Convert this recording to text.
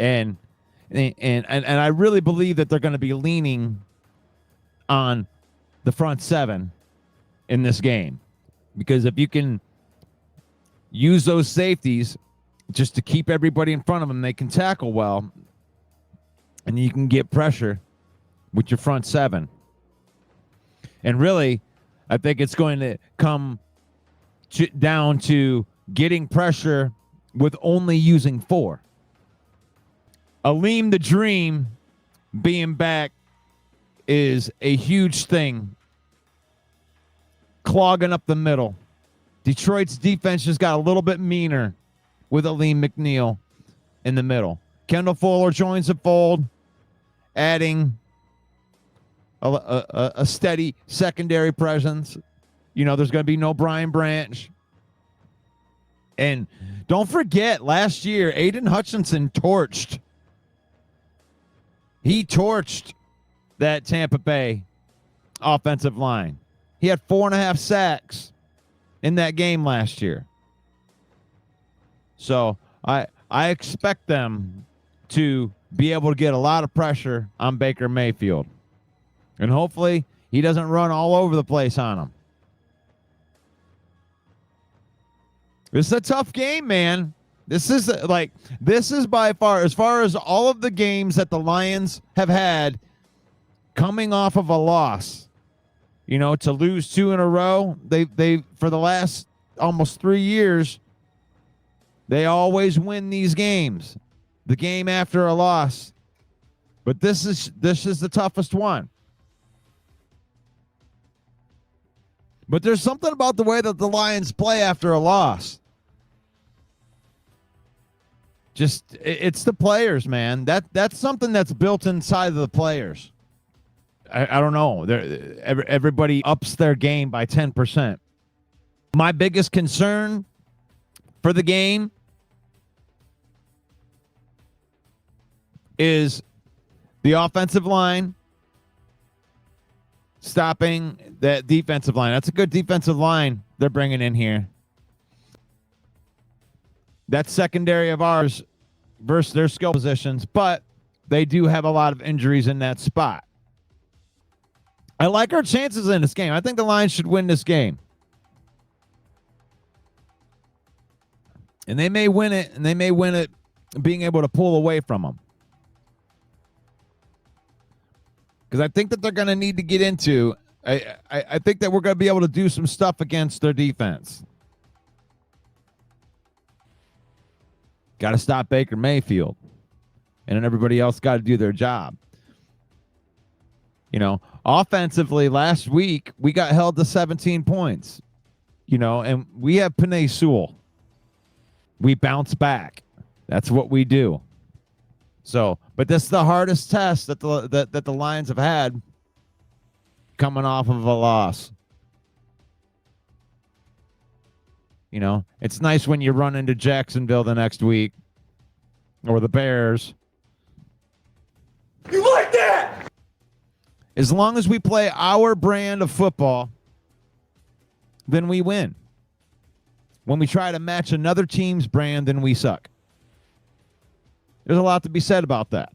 And I really believe that they're going to be leaning on the front seven in this game, because if you can use those safeties just to keep everybody in front of them, they can tackle well, and you can get pressure with your front seven. And really, I think it's going to come down to getting pressure with only using 4. Alim the Dream being back is a huge thing, clogging up the middle. Detroit's defense just got a little bit meaner with Alim McNeill in the middle. Kendall Fuller joins the fold, adding a steady secondary presence. You know, there's going to be no Brian Branch. And don't forget, last year, Aidan Hutchinson torched. He torched that Tampa Bay offensive line. He had 4.5 sacks in that game last year. So I expect them to be able to get a lot of pressure on Baker Mayfield. And hopefully he doesn't run all over the place on him. This is a tough game, man. This is by far as all of the games that the Lions have had coming off of a loss. You know, to lose 2 in a row, they for the last almost 3 years, they always win these games. The game after a loss. But this is the toughest one. But there's something about the way that the Lions play after a loss. Just, it's the players, man. That's something that's built inside of the players. I don't know. Everybody ups their game by 10%. My biggest concern for the game is the offensive line stopping that defensive line. That's a good defensive line they're bringing in here. That secondary of ours versus their skill positions, but they do have a lot of injuries in that spot. I like our chances in this game. I think the Lions should win this game. And they may win it, being able to pull away from them. Because I think that they're going to need to get into, I think that we're going to be able to do some stuff against their defense. Got to stop Baker Mayfield. And then everybody else got to do their job. You know, offensively, last week, we got held to 17 points. You know, and we have Penei Sewell. We bounce back. That's what we do. So, but this is the hardest test that the Lions have had coming off of a loss. You know, it's nice when you run into Jacksonville the next week or the Bears. You like that? As long as we play our brand of football, then we win. When we try to match another team's brand, then we suck. There's a lot to be said about that.